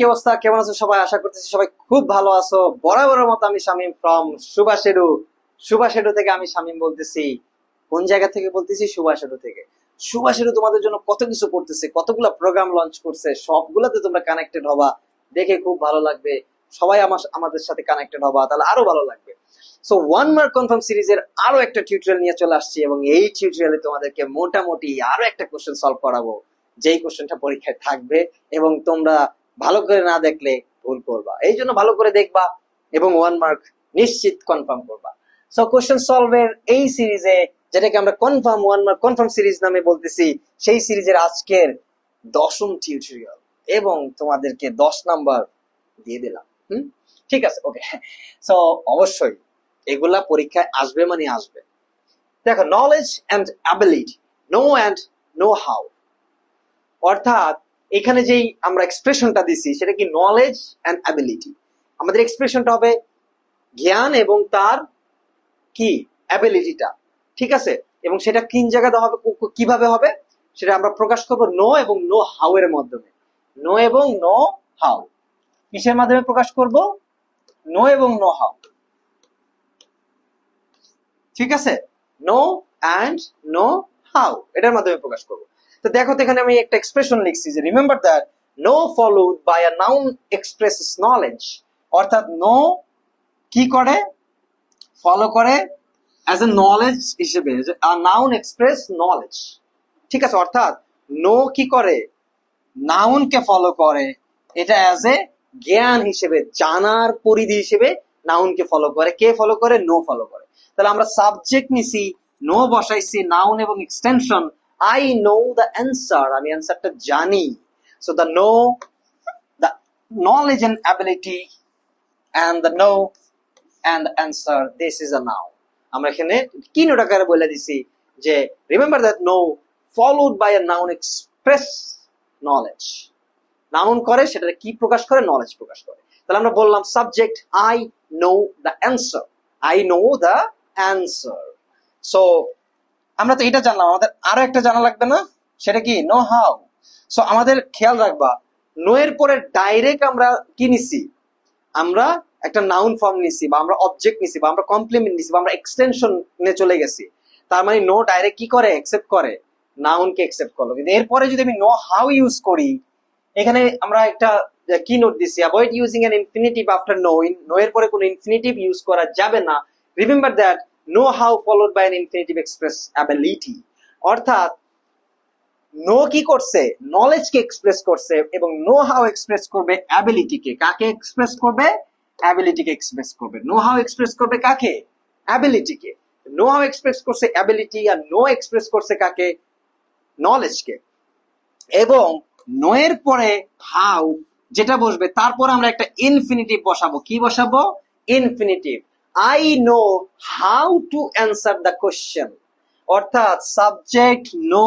কি অবস্থা, কেমন আছো সবাই? আশা করতেছি সবাই খুব ভালো আছো। বরাবরের মতো আমি শামীম ফ্রম সুভাষেরু। সুভাষেরু থেকে আমি শামীম বলতেছি। কোন জায়গা থেকে বলতেছি? সুভাষেরু থেকে। সুভাষেরু তোমাদের জন্য কত কিছু করতেছে, কতগুলো প্রোগ্রাম লঞ্চ করছে, সবগুলাতে তোমরা কানেক্টেড হবা, দেখে খুব ভালো লাগবে। সবাই আমাদের সাথে কানেক্টেড হবা, তাহলে আরো ভালো লাগবে। সো ওয়ান মার্ক কনফার্ম সিরিজের আরো একটা টিউটোরিয়াল নিয়ে চলে আসছি, এবং এই টিউটোরিয়ালে তোমাদেরকে মোটামুটি আরো একটা কোশ্চেন সলভ করাবো, যেই কোশ্চেনটা পরীক্ষায় থাকবে এবং তোমরা ভালো করে না দেখলে ভুল করবা। এই জন্য ভালো করে দেখবা এবং ওয়ান মার্ক নিশ্চিত কনফার্ম করবা। সো কোশ্চেন সলভের এই সিরিজে, যেটাকে আমরা confirm one mark confirm series নামে বলতেছি, সেই সিরিজের আজকের 10ম টিউটোরিয়াল, এবং তোমাদেরকে 10 নাম্বার দিয়ে দিলাম। ঠিক আছে, ওকে। সো অবশ্যই এগুলা পরীক্ষায় আসবে, মানে আসবে। দেখো, knowledge and ability, know and know how, অর্থাৎ এখানে যেই আমরা এক্সপ্রেশনটা দিছি সেটা কি? Knowledge and ability. আমাদের এক্সপ্রেশনটা হবে জ্ঞান এবং তার কি অ্যাবিলিটিটা, ঠিক আছে? এবং সেটা কোন জায়গাতে হবে, কিভাবে হবে, সেটা আমরা প্রকাশ করব নো এবং নো হাউ এর মাধ্যমে। নো এবং নো হাউ কিসের মাধ্যমে প্রকাশ করব? নো এবং নো হাউ, ঠিক আছে? নো অ্যান্ড নো হাউ, এটার মাধ্যমে প্রকাশ করব। তো দেখো, এখানে আমি একটা এক্সপ্রেশন লিখছি যে remember that know followed by a noun expresses knowledge, অর্থাৎ নো কি করে? ফলো করে অ্যাজ এ নলেজ হিসেবে, নাউন এক্সপ্রেস নলেজ, ঠিক আছে? অর্থাৎ নো কি করে? নাউনকে ফলো করে, এটা অ্যাজ এ জ্ঞান হিসেবে, জানার পরিধি হিসেবে নাউনকে ফলো করে। কে ফলো করে? নো ফলো করে। তাহলে আমরা সাবজেক্ট নিছি, নো বসাইছি, নাউন এবং extension. I know the answer, আমি অ্যান্সারটা জানি। So the know, the knowledge and ability and the know and the answer, this is a noun. আমরা এখানে কি নোট আকারে বলে দিছি যে remember that know followed by a noun express knowledge. Noun করে সেটা কি প্রকাশ করে? নলেজ প্রকাশ করে। তাহলে আমরা বললাম subject I know the answer, I know the answer. So আমরা তো এটা জানলাম, আমাদের আরো একটা জানা লাগবে না? সেটা কি? Know how. সো আমাদের খেয়াল রাখবা, নো এর পরে ডাইরেক্ট আমরা কি নিছি? আমরা একটা নাউন ফর্ম নিছি, বা আমরা অবজেক্ট নিছি, বা আমরা কমপ্লিমেন্ট নিছি, বা আমরা এক্সটেনশন নিয়ে চলে গেছি। তার মানে নো ডাইরেক্ট কি করে? অ্যাকসেপ্ট করে, নাউনকে অ্যাকসেপ্ট করলো। কিন্তু এরপরে যদি আমি নো হাউ ইউজ করি, এখানে আমরা একটা কি নোট দিছি? Avoid using an infinitive after know. Know এর পরে কোনো ইনফিনিটিভ ইউজ করা যাবে না। Remember that know how followed by an infinitive express ability, অর্থাৎ নো কি করছে? নলেজকে এক্সপ্রেস করছে, এবং নো হাউ এক্সপ্রেস করবে অ্যাবিলিটিকে। কাকে এক্সপ্রেস করবে? অ্যাবিলিটিকে এক্সপ্রেস করবে। নো হাউ এক্সপ্রেস করবে কাকে? অ্যাবিলিটিকে। নো হাউ এক্সপ্রেস করছে অ্যাবিলিটি, আর নো এক্সপ্রেস করছে কাকে? নলেজকে। এবং নো এর পরে হাউ যেটা বসবে, তারপর আমরা একটা ইনফিনিটিভ বসাবো। কি বসাবো? Infinitive. I know how to answer the question, অর্থাৎ সাবজেক্ট নো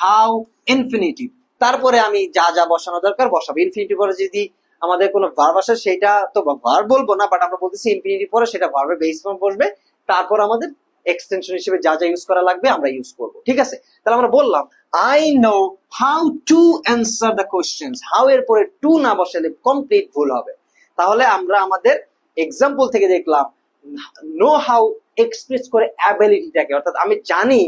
হাউ ইনফিনিটিভ, তারপরে আমি যা যা বসানো দরকার বসাবো। ইনফিনিটিভ পরে যদি আমাদের কোনো ভার্ব আসে, সেটা তো ভার্ব বলবো না, বাট আমরা বলতেছি ইনফিনিটিভ পরে সেটা ভার্বের বেস ফর্ম বসবে। তারপর আমাদের এক্সটেনশন হিসেবে যা যা ইউজ করা লাগবে আমরা ইউজ করব, ঠিক আছে? তাহলে আমরা বললাম I know how to answer the questions. How এর পরে টু না বসালে কমপ্লিট ভুল হবে। তাহলে আমরা আমাদের এক্সাম্পল থেকে দেখলাম নো হাউ এক্সপ্রেস করে অ্যাবিলিটিটাকে, অর্থাৎ আমি জানি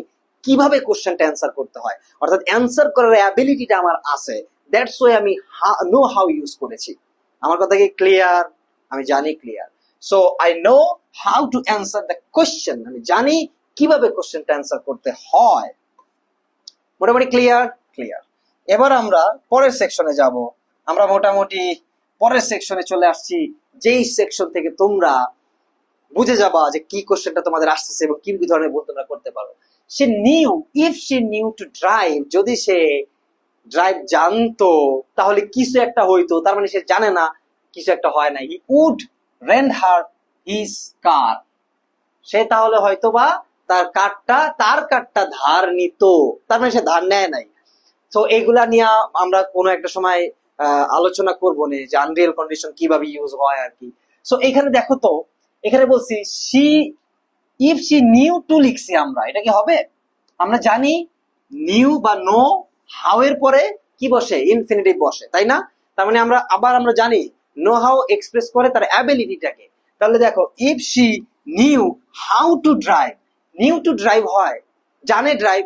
কিভাবে কোশ্চেনটা অ্যান্সার করতে হয়, অর্থাৎ অ্যান্সার করার অ্যাবিলিটিটা আমার আছে। দ্যাটস ওয়াই আমি নো হাউ ইউজ করেছি। আমার কথা কি ক্লিয়ার? আমি জানি, clear. So I know how to answer the question, আমি জানি কিভাবে কোশ্চেনটা অ্যান্সার করতে হয়। মোটামুটি ক্লিয়ার? ক্লিয়ার। এবার আমরা পরের সেকশনে যাব। আমরা মোটামুটি পরের সেকশনে চলে আসছি, যেই সেকশন থেকে তোমরা বুঝে যাবা যে কি কোশ্চেনটা তোমাদের আসতেছে এবং কি কি ধরনের ভুল তোমরা করতে পারো। She knew, if she knew to drive, যদি সে ড্রাইভ জানতো তাহলে কিছু একটা হইতো, তার মানে সে জানে না, কিছু একটা হয় না। He would rent her his car, সে তাহলে হয়তো বা তার কারটা ধার নিত, তার মানে সে ধার নেয় নাই। তো এইগুলা নিয়ে আমরা কোনো একটা সময় আলোচনা করবো না, যে আনরিয়েল কন্ডিশন কিভাবে ইউজ হয় আর কি। সো এখানে দেখো তো, এখানে বলছি she, if she knew to লিখছি আমরা, এটা কি হবে? আমরা জানি নিউ বা নো হাউ এর পরে কি বসে? ইনফিনিটিভ বসে, তাই না? তার মানে আমরা জানি নো হাউ এক্সপ্রেস করে তার অ্যাবিলিটিটাকে। তাহলে দেখো if she knew how to drive, new to drive হয় জানে ড্রাইভ,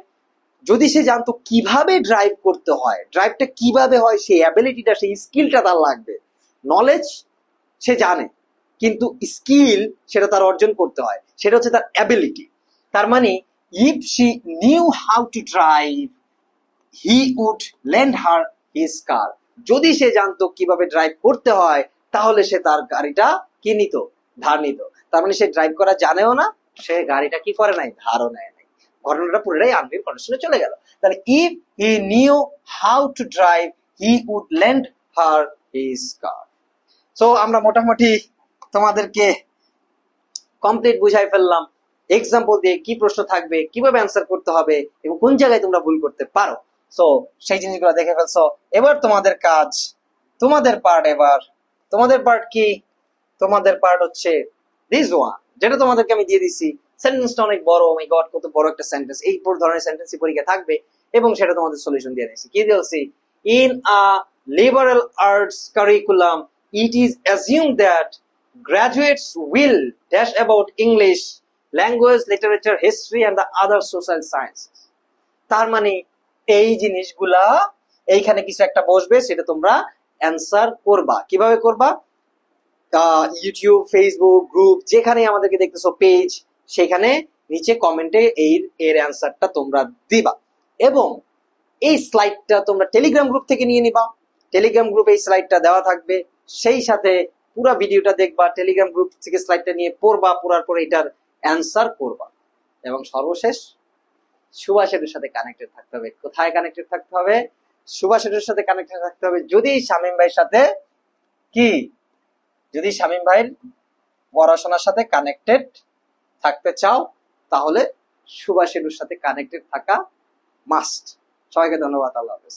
যদি সে জানতো কিভাবে ড্রাইভ করতে হয়, ড্রাইভটা কিভাবে হয়, সেই অ্যাবিলিটিটা সেই স্কিলটা তার লাগবে। নলেজ সে জানে কিন্তু স্কিল সেটা তার অর্জন করতে হয়, সেটা হচ্ছে তার অ্যাবিলিটি। তার মানে if she knew how to drive he would lend her his car, যদি সে জানতো কিভাবে ড্রাইভ করতে হয় তাহলে সে তার গাড়িটা কি নিত, ধার নিত। তার মানে সে ড্রাইভ করা জানেও না, সে গাড়িটা কি করে নাই, ধারও নেয় নাই। ঘটনাটা পুরোটাই আনবিল কন্ডিশনে চলে গেল। তাহলে if he knew how to drive he would lend her his car. So আমরা মোটামুটি তোমাদেরকে কমপ্লিট বুঝাই ফেললাম এক্সাম্পল দিয়ে কি প্রশ্ন থাকবে, কিভাবে অ্যান্সার করতে হবে এবং কোন জায়গায় তোমরা ভুল করতে পারো। সো সেই জিনিসগুলো দেখে ফেলছো। এবার তোমাদের কাজ, তোমাদের পার্ট, এবার তোমাদের পার্ট কি, তোমাদের পার্ট হচ্ছে দিস ওয়ান, যেটা তোমাদেরকে আমি দিয়ে দিছি। সেন্টেন্সটা অনেক বড়, ও মাই গড কত বড় একটা সেন্টেন্স, এই ধরনের সেন্টেন্সই পরীক্ষা থাকবে এবং সেটা তোমাদের সলিউশন দিয়ে দিয়েছি। কি দিয়েছি, in a liberal arts curriculum it is assumed that graduates will dash about English, language, literature, history and the other social sciences. তার মানে এই জিনিসগুলা এইখানে কিছু একটা বসবে, সেটা তোমরা অ্যান্সার করবা। কিভাবে করবা, ইউটিউব, ফেসবুক গ্রুপ, যেখানে আমাদেরকে দেখতেছো পেজ, সেখানে নিচে কমেন্টে এর অ্যান্সারটা তোমরা দিবা এবং এই স্লাইডটা তোমরা টেলিগ্রাম গ্রুপ থেকে নিয়ে নিবা। টেলিগ্রাম গ্রুপে এই স্লাইডটা দেওয়া থাকবে, সেই সাথে পুরো ভিডিওটা দেখবা, টেলিগ্রাম গ্রুপ থেকে স্লাইডটা নিয়ে পড়বা, পড়ার পরে এটার অ্যান্সার করবা। এবং সর্বশেষ সুভাষের সাথে কানেক্টেড থাকতে হবে। কোথায় কানেক্টেড থাকতে হবে, সুভাষের সাথে কানেক্টেড থাকতে হবে। যদি শামীম ভাইয়ের সাথে কি, যদি শামীম ভাইয়ের পড়াশোনার সাথে কানেক্টেড থাকতে চাও তাহলে সুভাষের সাথে কানেক্টেড থাকা মাস্ট। সবাইকে ধন্যবাদ, আল্লাহ হাফেজ।